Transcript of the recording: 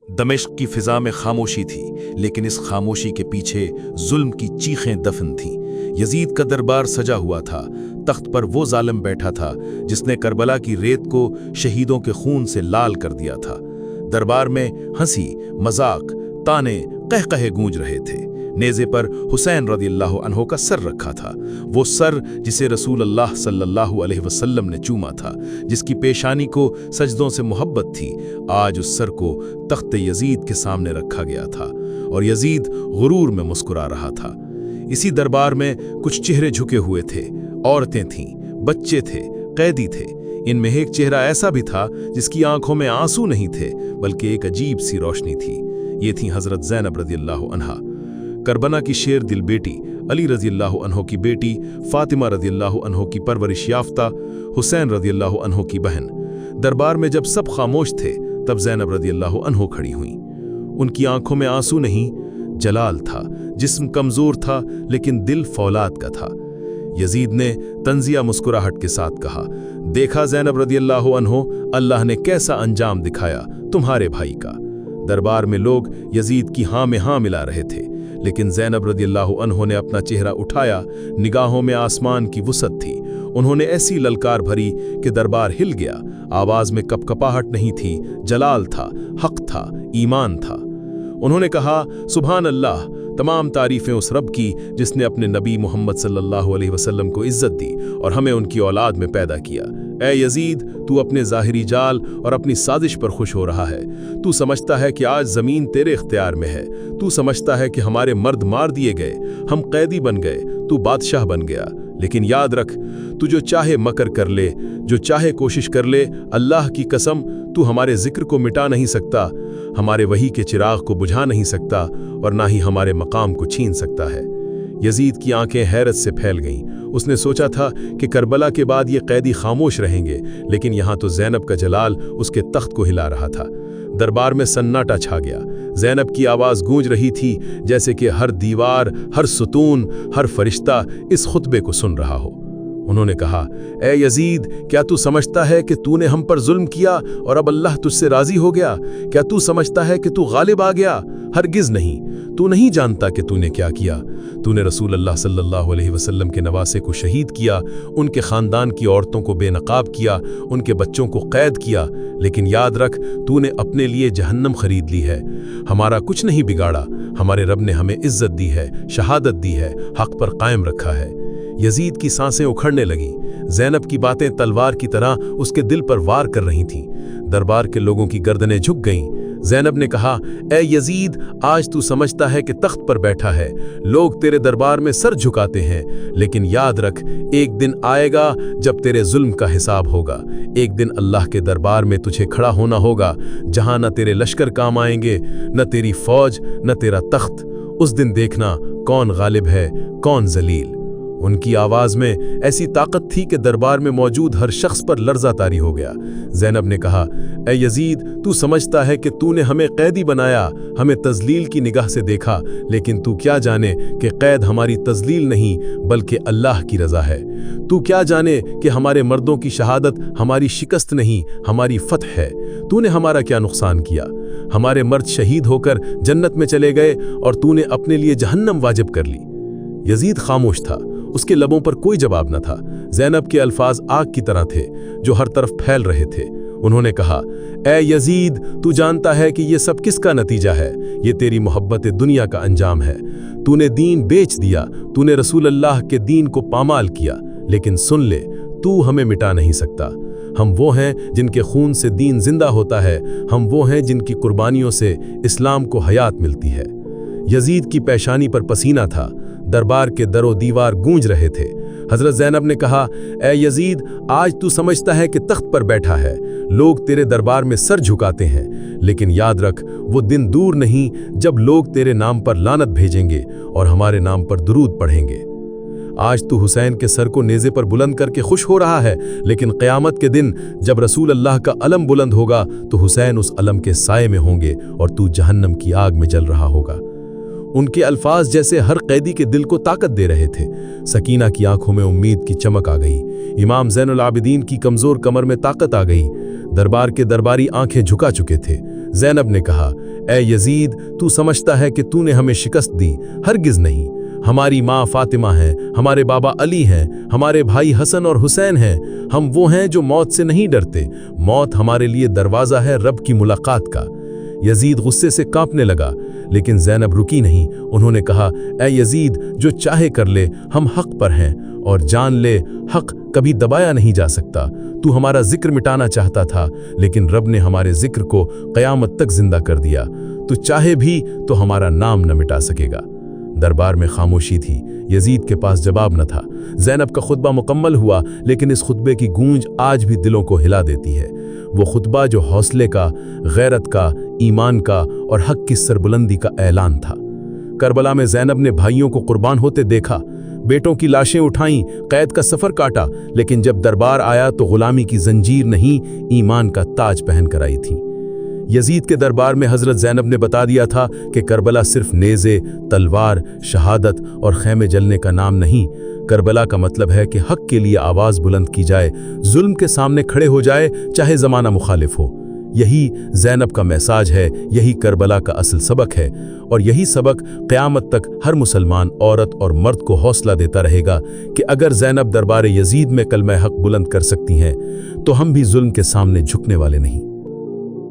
दमिश्क की फिजा में खामोशी थी, लेकिन इस खामोशी के पीछे जुल्म की चीखें दफन थीं। यजीद का दरबार सजा हुआ था। तख्त पर वो जालिम बैठा था जिसने करबला की रेत को शहीदों के खून से लाल कर दिया था। दरबार में हंसी, मजाक, ताने, कहकहे गूंज रहे थे। नेज़े पर हुसैन रज़ियल्लाहु अन्हु का सर रखा था, वो सर जिसे रसूल अल्लाह सल्लल्लाहु अलैहि वसल्लम ने चूमा था, जिसकी पेशानी को सजदों से मोहब्बत थी। आज उस सर को तख्त यजीद के सामने रखा गया था और यजीद गुरूर में मुस्कुरा रहा था। इसी दरबार में कुछ चेहरे झुके हुए थे। औरतें थीं, बच्चे थे, कैदी थे। इनमें एक चेहरा ऐसा भी था जिसकी आंखों में आंसू नहीं थे, बल्कि एक अजीब सी रोशनी थी। ये थी हजरत ज़ैनब रज़ियल्लाहु अन्हा, करबला की शेर दिल बेटी, अली रज़ियल्लाहु अन्हु की बेटी, फातिमा रज़ियल्लाहु अन्हु की परवरिश याफ्ता, हुसैन रज़ियल्लाहु अन्हु की बहन। दरबार में जब सब खामोश थे, तब ज़ैनब रज़ियल्लाहु अन्हु खड़ी हुईं। उनकी आंखों में आंसू नहीं, जलाल था। जिस्म कमजोर था, लेकिन दिल फौलाद का था। यजीद ने तंजिया मुस्कुराहट के साथ कहा, देखा ज़ैनब रज़ियल्लाहु अन्हु, अल्लाह ने कैसा अंजाम दिखाया तुम्हारे भाई का। दरबार में लोग यजीद की हाँ में हाँ मिला रहे थे, लेकिन ज़ैनब रज़ियल्लाहु अन्हु ने अपना चेहरा उठाया। निगाहों में आसमान की वुसअत थी। उन्होंने ऐसी ललकार भरी कि दरबार हिल गया। आवाज में कपकपाहट नहीं थी, जलाल था, हक था, ईमान था। उन्होंने कहा, सुभान अल्लाह, तमाम तारीफें उस रब की जिसने अपने नबी मोहम्मद सल्लल्लाहु अलैहि वसल्लम को इज्जत दी और हमें उनकी औलाद में पैदा किया। ए यजीद, तू अपने ज़ाहिरी जाल और अपनी साजिश पर खुश हो रहा है। तू समझता है कि आज ज़मीन तेरे इख्तियार में है। तू समझता है कि हमारे मर्द मार दिए गए, हम कैदी बन गए, तू बादशाह बन गया। लेकिन याद रख, तू जो चाहे मकर कर ले, जो चाहे कोशिश कर ले, अल्लाह की कसम, तू हमारे जिक्र को मिटा नहीं सकता, हमारे वही के चिराग को बुझा नहीं सकता और ना ही हमारे मकाम को छीन सकता है। यजीद की आंखें हैरत से फैल गईं। उसने सोचा था कि करबला के बाद ये कैदी खामोश रहेंगे, लेकिन यहाँ तो ज़ैनब का जलाल उसके तख्त को हिला रहा था। दरबार में सन्नाटा छा गया। ज़ैनब की आवाज़ गूंज रही थी जैसे कि हर दीवार, हर सुतून, हर फरिश्ता इस खुतबे को सुन रहा हो। उन्होंने कहा, ए यजीद, क्या तू समझता है कि तूने हम पर जुल्म किया और अब अल्लाह तुझसे राजी हो गया? क्या तू समझता है कि तू गालिब आ गया? हरगिज़ नहीं। तू नहीं जानता कि तूने क्या किया। तूने रसूल अल्लाह सल्लल्लाहु अलैहि वसल्लम के नवासे को शहीद किया, उनके ख़ानदान की औरतों को बेनकाब किया, उनके बच्चों को कैद किया। लेकिन याद रख, तूने अपने लिए जहन्नम खरीद ली है। हमारा कुछ नहीं बिगाड़ा। हमारे रब ने हमें इज्जत दी है, शहादत दी है, हक पर कायम रखा है। यजीद की सांसें उखड़ने लगीं। ज़ैनब की बातें तलवार की तरह उसके दिल पर वार कर रही थीं। दरबार के लोगों की गर्दनें झुक गईं। ज़ैनब ने कहा, ए यजीद, आज तू समझता है कि तख्त पर बैठा है, लोग तेरे दरबार में सर झुकाते हैं, लेकिन याद रख, एक दिन आएगा जब तेरे जुल्म का हिसाब होगा। एक दिन अल्लाह के दरबार में तुझे खड़ा होना होगा, जहां न तेरे लश्कर काम आएंगे, न तेरी फौज, न तेरा तख्त। उस दिन देखना कौन गालिब है, कौन जलील। उनकी आवाज में ऐसी ताकत थी कि दरबार में मौजूद हर शख्स पर लर्जा तारी हो गया। ज़ैनब ने कहा, ए यजीद, तू समझता है कि तूने हमें कैदी बनाया, हमें तजलील की निगाह से देखा, लेकिन तू क्या जाने कि कैद हमारी तजलील नहीं बल्कि अल्लाह की रज़ा है। तू क्या जाने कि हमारे मर्दों की शहादत हमारी शिकस्त नहीं, हमारी फतह है। तूने हमारा क्या नुकसान किया? हमारे मर्द शहीद होकर जन्नत में चले गए और तूने अपने लिए जहन्नम वाजिब कर ली। यजीद खामोश था। उसके लबों पर कोई जवाब न था। ज़ैनब के अल्फाज आग की तरह थे जो हर तरफ फैल रहे थे। उन्होंने कहा, ए यजीद, तू जानता है कि ये सब किसका नतीजा है? ये तेरी मोहब्बत दुनिया का अंजाम है। तूने दीन बेच दिया, तूने रसूल अल्लाह के दीन को पामाल किया। लेकिन सुन ले, तू हमें मिटा नहीं सकता। हम वो हैं जिनके खून से दीन जिंदा होता है। हम वो हैं जिनकी कुर्बानियों से इस्लाम को हयात मिलती है। यजीद की पेशानी पर पसीना था। दरबार के दरो दीवार गूंज रहे थे। हजरत ज़ैनब ने कहा, ए यजीद, आज तू समझता है कि तख्त पर बैठा है, लोग तेरे दरबार में सर झुकाते हैं, लेकिन याद रख, वो दिन दूर नहीं जब लोग तेरे नाम पर लानत भेजेंगे और हमारे नाम पर दुरूद पढ़ेंगे। आज तू हुसैन के सर को नेज़े पर बुलंद करके खुश हो रहा है, लेकिन क़यामत के दिन जब रसूल अल्लाह का अलम बुलंद होगा तो हुसैन उस अलम के साये में होंगे और तू जहन्नम की आग में जल रहा होगा। उनके अल्फाज जैसे हर कैदी के दिल को ताकत दे रहे थे। सकीना की आंखों में उम्मीद की चमक आ गई। इमाम ज़ैनुल आबिदीन की कमज़ोर कमर में ताकत आ गई। दरबार के दरबारी आंखें झुका चुके थे। ज़ैनब ने कहा, اے یزید، تو سمجھتا ہے کہ تو نے ہمیں شکست دی؟ ہرگز نہیں۔ ہماری ماں فاطمہ ہے، ہمارے بابا علی ہیں، ہمارے بھائی حسن اور حسین ہیں۔ ہم وہ ہیں جو موت سے نہیں ڈرتے۔ موت ہمارے لیے دروازہ ہے رب کی ملاقات کا۔ یزید غصے سے کانپنے لگا، لیکن زینب رکی نہیں۔ انہوں نے کہا، اے یزید، جو چاہے کر لے، ہم حق پر ہیں، اور جان لے حق کبھی دبایا نہیں جا سکتا۔ تو ہمارا ذکر مٹانا چاہتا تھا، لیکن رب نے ہمارے ذکر کو قیامت تک زندہ کر دیا۔ تو چاہے بھی تو ہمارا نام نہ مٹا سکے گا۔ دربار میں خاموشی تھی، یزید کے پاس جواب نہ تھا۔ زینب کا خطبہ مکمل ہوا، لیکن اس خطبے کی گونج آج بھی دلوں کو ہلا دیتی ہے۔ وہ خطبہ جو حوصلے کا، غیرت کا، ایمان کا اور حق کی سربلندی کا اعلان تھا۔ کربلا میں زینب نے بھائیوں کو قربان ہوتے دیکھا، بیٹوں کی لاشیں اٹھائیں، قید کا سفر کاٹا، لیکن جب دربار آیا تو غلامی کی زنجیر نہیں، ایمان کا تاج پہن کر آئی تھی۔ یزید کے دربار میں حضرت زینب نے بتا دیا تھا کہ کربلا صرف نیزے، تلوار، شہادت اور خیمے جلنے کا نام نہیں۔ کربلا کا مطلب ہے کہ حق کے لیے آواز بلند کی جائے، ظلم کے سامنے کھڑے ہو جائے، چاہے زمانہ مخالف ہو۔ یہی زینب کا میساج ہے، یہی کربلا کا اصل سبق ہے، اور یہی سبق قیامت تک ہر مسلمان عورت اور مرد کو حوصلہ دیتا رہے گا کہ اگر زینب دربار یزید میں کلمہ حق بلند کر سکتی ہیں تو ہم بھی ظلم کے سامنے جھکنے والے نہیں۔